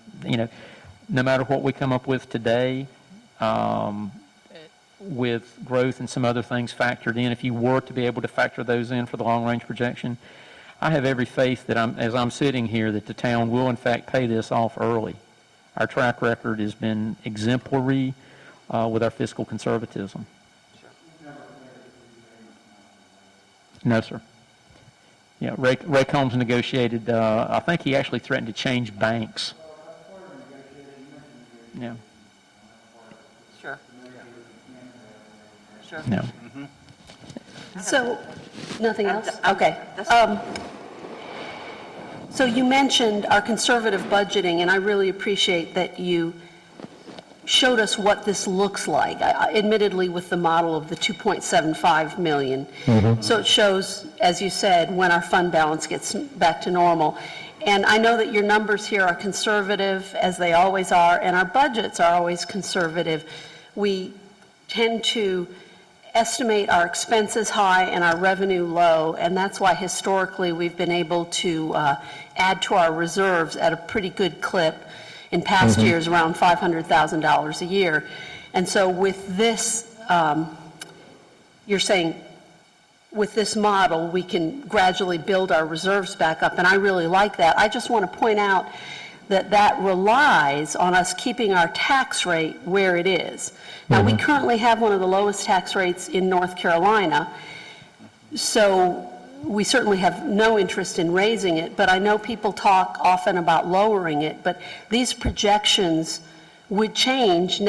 S9: matter what we come up with today, with growth and some other things factored in, if you were to be able to factor those in for the long-range projection, I have every faith that as I'm sitting here, that the town will in fact pay this off early. Our track record has been exemplary with our fiscal conservatism. No, sir. Yeah, Ray Combs negotiated, I think he actually threatened to change banks. Yeah.
S6: Sure. Sure.
S9: Yeah.
S1: So, nothing else? Okay.
S6: That's-
S1: So you mentioned our conservative budgeting, and I really appreciate that you showed us what this looks like, admittedly with the model of the 2.75 million. So it shows, as you said, when our fund balance gets back to normal. And I know that your numbers here are conservative, as they always are, and our budgets are always conservative. We tend to estimate our expenses high and our revenue low, and that's why historically we've been able to add to our reserves at a pretty good clip in past years, around $500,000 a year. And so with this, you're saying, with this model, we can gradually build our reserves back up, and I really like that. I just want to point out that that relies on us keeping our tax rate where it is. Now, we currently have one of the lowest tax rates in North Carolina, so we certainly have no interest in raising it, but I know people talk often about lowering it, but these projections would change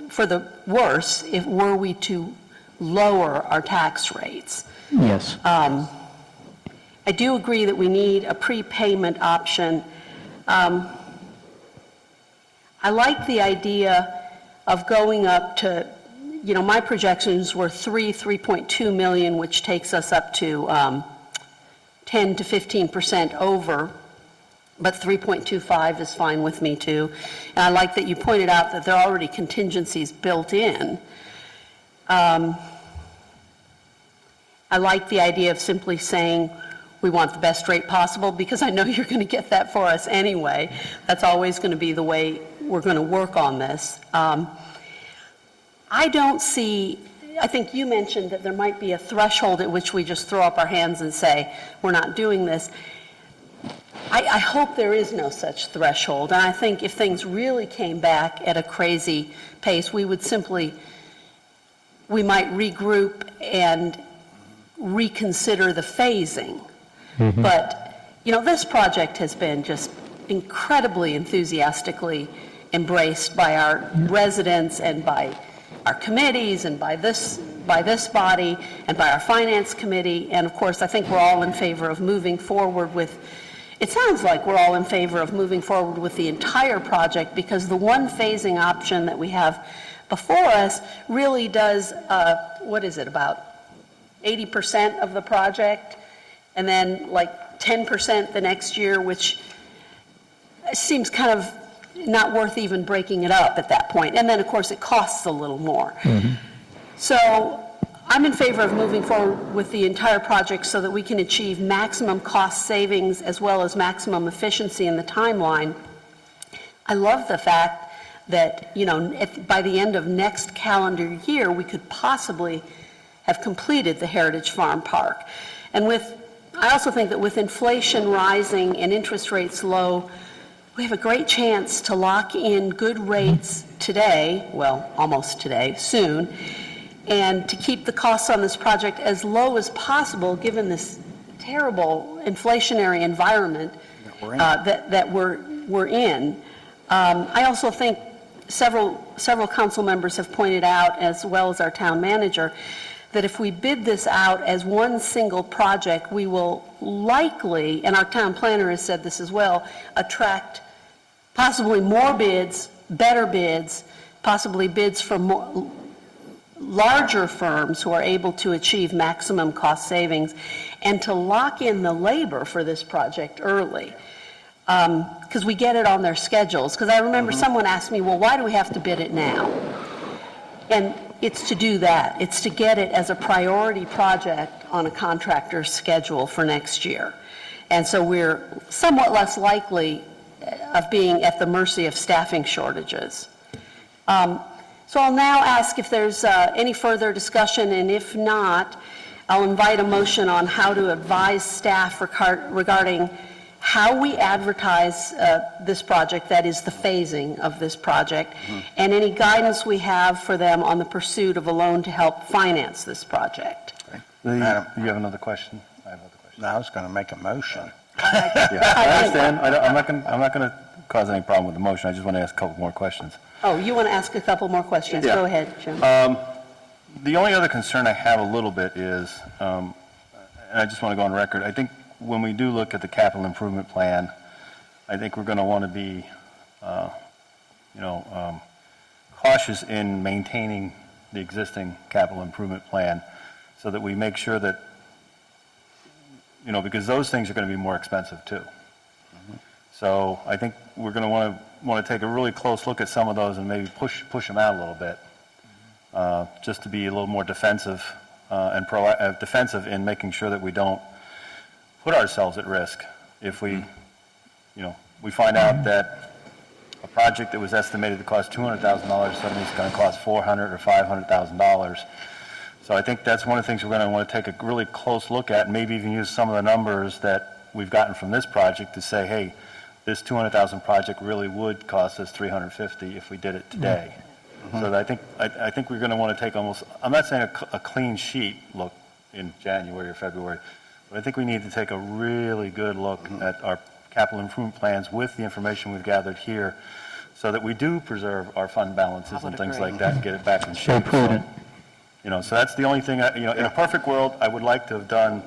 S1: for the worse if were we to lower our tax rates.
S9: Yes.
S1: I do agree that we need a prepayment option. I like the idea of going up to, my projections were 3.2 million, which takes us up to 10 to 15% over, but 3.25 is fine with me too. And I like that you pointed out that there are already contingencies built in. I like the idea of simply saying we want the best rate possible, because I know you're going to get that for us anyway. That's always going to be the way we're going to work on this. I don't see, I think you mentioned that there might be a threshold at which we just throw up our hands and say, we're not doing this. I hope there is no such threshold, and I think if things really came back at a crazy pace, we might regroup and reconsider the phasing. But, this project has been just incredibly enthusiastically embraced by our residents and by our committees and by this body and by our finance committee. And of course, I think we're all in favor of moving forward with, it sounds like we're all in favor of moving forward with the entire project, because the one phasing option that we have before us really does, about 80% of the project, and then like 10% the next year, which seems kind of not worth even breaking it up at that point. And then, of course, it costs a little more. So I'm in favor of moving forward with the entire project so that we can achieve maximum cost savings as well as maximum efficiency in the timeline. I love the fact that, by the end of next calendar year, we could possibly have completed the Heritage Farm Park. And I also think that with inflation rising and interest rates low, we have a great chance to lock in good rates today, well, almost today, soon, and to keep the costs on this project as low as possible given this terrible inflationary environment that we're in. I also think several council members have pointed out, as well as our town manager, that if we bid this out as one single project, we will likely, and our town planner has said this as well, attract possibly more bids, better bids, possibly bids from larger firms who are able to achieve maximum cost savings, and to lock in the labor for this project early. Because we get it on their schedules. Because I remember someone asked me, well, why do we have to bid it now? And it's to do that. It's to get it as a priority project on a contractor's schedule for next year. And so we're somewhat less likely of being at the mercy of staffing shortages. So I'll now ask if there's any further discussion, and if not, I'll invite a motion on how to advise staff regarding how we advertise this project, that is the phasing of this project, and any guidance we have for them on the pursuit of a loan to help finance this project.
S2: You have another question? I have another question.
S3: I was going to make a motion.
S2: Yeah, I understand. I'm not going to cause any problem with the motion. I just want to ask a couple more questions.
S1: Oh, you want to ask a couple more questions?
S2: Yeah.
S1: Go ahead, Jim.
S2: The only other concern I have a little bit is, and I just want to go on record, I think when we do look at the capital improvement plan, I think we're going to want to be, cautious in maintaining the existing capital improvement plan so that we make sure that, because those things are going to be more expensive too. So I think we're going to want to take a really close look at some of those and maybe push them out a little bit, just to be a little more defensive and defensive in making sure that we don't put ourselves at risk if we find out that a project that was estimated to cost $200,000 suddenly is going to cost $400,000 or $500,000. So I think that's one of the things we're going to want to take a really close look at, and maybe even use some of the numbers that we've gotten from this project to say, hey, this 200,000 project really would cost us 350 if we did it today. So that I think we're going to want to take almost, I'm not saying a clean sheet look in January or February, but I think we need to take a really good look at our capital improvement plans with the information we've gathered here, so that we do preserve our fund balances and things like that and get it back in shape.
S9: prudent.
S2: So that's the only thing, in a perfect world, I would like to have done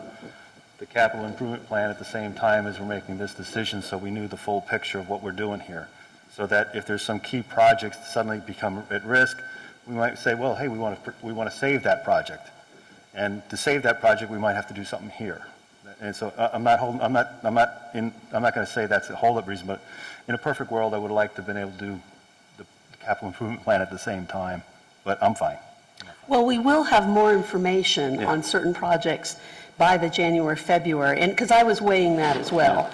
S2: the capital improvement plan at the same time as we're making this decision, so we knew the full picture of what we're doing here. So that if there's some key projects that suddenly become at risk, we might say, well, hey, we want to save that project. And to save that project, we might have to do something here. And so I'm not going to say that's a hold-up reason, but in a perfect world, I would like to have been able to do the capital improvement plan at the same time, but I'm fine.
S1: Well, we will have more information
S2: Yeah.
S1: on certain projects by the January, February, and, because I was weighing that as well.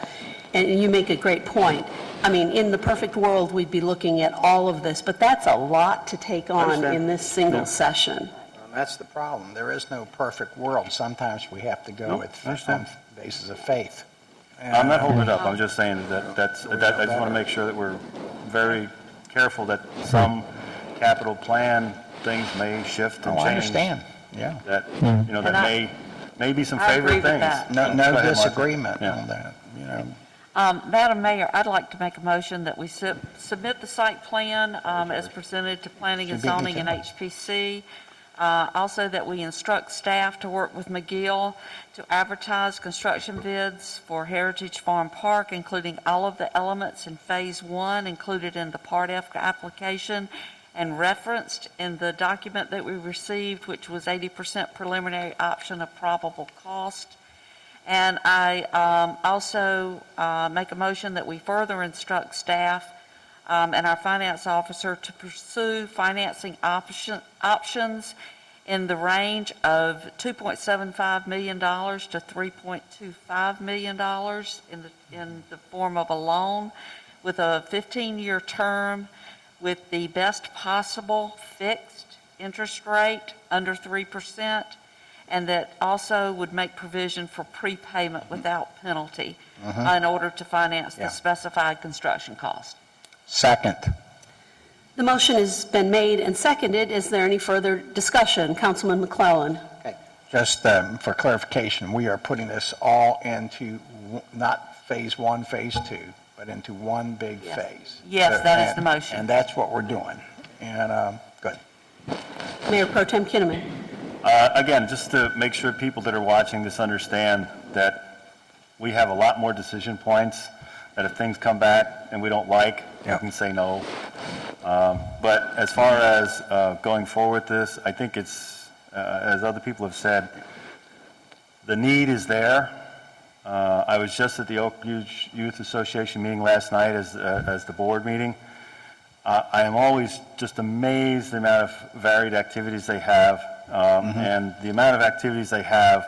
S1: And you make a great point. I mean, in the perfect world, we'd be looking at all of this, but that's a lot to take on
S2: Understand.
S1: in this single
S2: Yeah.
S1: session.
S3: And that's the problem. There is no perfect world. Sometimes we have to go
S2: Nope,
S3: with
S2: understand.
S3: on basis of faith.
S2: I'm not holding it up, I'm just saying that I just want to make sure that we're very careful that some capital plan things may shift and
S3: Oh,
S2: change.
S3: I understand, yeah.
S2: That,
S6: And
S2: that may be some
S6: I agree
S2: favorite
S6: with
S2: things.
S6: that.
S3: No
S2: Go ahead, Martha.
S3: disagreement
S2: Yeah.
S3: on that,
S6: Madam Mayor, I'd like to make a motion that we submit the site plan as presented to Planning and
S3: She beat me
S6: Zoning and
S3: to it.
S6: HPC. Also, that we instruct staff to work with McGill to advertise construction bids for Heritage Farm Park, including all of the elements in Phase 1 included in the Part F application and referenced in the document that we received, which was 80% preliminary option of probable cost. And I also make a motion that we further instruct staff and our finance officer to pursue financing options in the range of $2.75 million to $3.25 million in the form of a loan with a 15-year term with the best possible fixed interest rate under 3%, and that also would make provision for prepayment without penalty in order to finance
S3: Yeah.
S6: the specified construction cost.
S3: Second.
S1: The motion has been made and seconded. Is there any further discussion? Councilman McClellan.
S3: Okay. Just for clarification, we are putting this all into not Phase 1, Phase 2, but into one big
S6: Yes.
S3: phase.
S6: Yes, that is
S3: And-
S6: the motion.
S3: And that's what we're doing. And, good.
S1: Mayor Pro Tem Kinnaman.
S2: Again, just to make sure people that are watching this understand that we have a lot more decision points, that if things come back and we don't like, we
S3: Yeah.
S2: can say no. But as far as going forward with this, I think it's, as other people have said, the need is there. I was just at the Oak Ridge Youth Association meeting last night as the board meeting. I am always just amazed the amount of varied activities they have, and the amount of activities they have,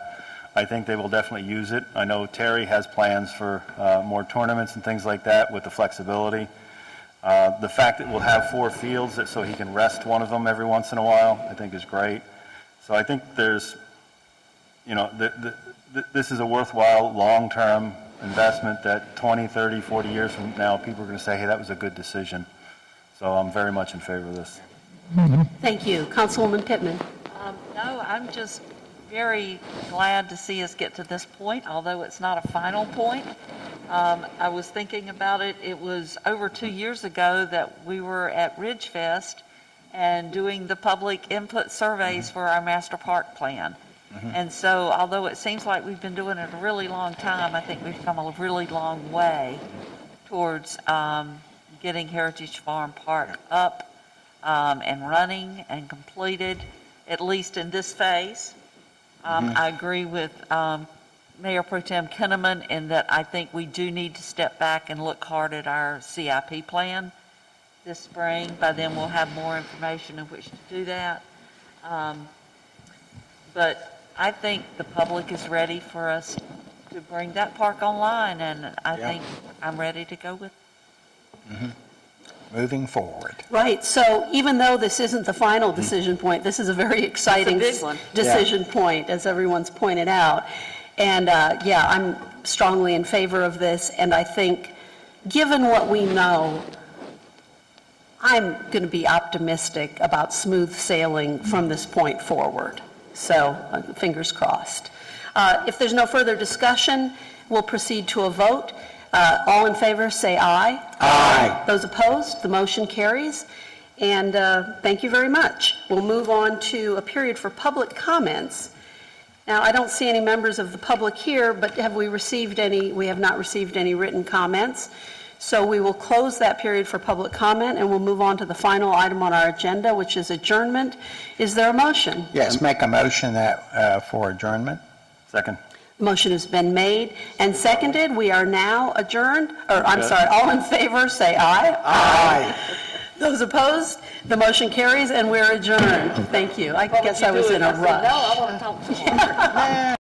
S2: I think they will definitely use it. I know Terry has plans for more tournaments and things like that with the flexibility. The fact that we'll have 4 fields so he can rest one of them every once in a while, I think is great. So I think there's, this is a worthwhile, long-term investment that 20, 30, 40 years from now, people are going to say, hey, that was a good decision. So I'm very much in favor of this.
S1: Thank you. Councilwoman Pittman.
S6: No, I'm just very glad to see us get to this point, although it's not a final point. I was thinking about it, it was over 2 years ago that we were at Ridge Fest, and doing the public input surveys for our master park plan. And so although it seems like we've been doing it a really long time, I think we've come a really long way towards getting Heritage Farm Park up and running and completed, at least in this phase. I agree with Mayor Pro Tem Kinnaman in that I think we do need to step back and look hard at our CIP plan this spring. By then, we'll have more information in which to do that. But I think the public is ready for us to bring that park online, and I think I'm ready to go with
S3: Moving forward.
S1: Right, so even though this isn't the final decision point, this is a very exciting
S6: big one.
S1: decision point, as everyone's pointed out. And, yeah, I'm strongly in favor of this, and I think, given what we know, I'm going to be optimistic about smooth sailing from this point forward. So, fingers crossed. If there's no further discussion, we'll proceed to a vote. All in favor, say aye.
S3: Aye.
S1: Those opposed, the motion carries. And thank you very much. We'll move on to a period for public comments. Now, I don't see any members of the public here, but have we received any? We have not received any written comments. So we will close that period for public comment, and we'll move on to the final item on our agenda, which is adjournment. Is there a motion?
S3: Yes, make a motion that, for adjournment.
S2: Second.
S1: Motion has been made and seconded. We are now adjourned, or I'm sorry, all in favor, say aye.
S3: Aye.
S1: Those opposed, the motion carries, and we're adjourned. Thank you. I guess I was in a rush.
S6: No, I want to talk to you.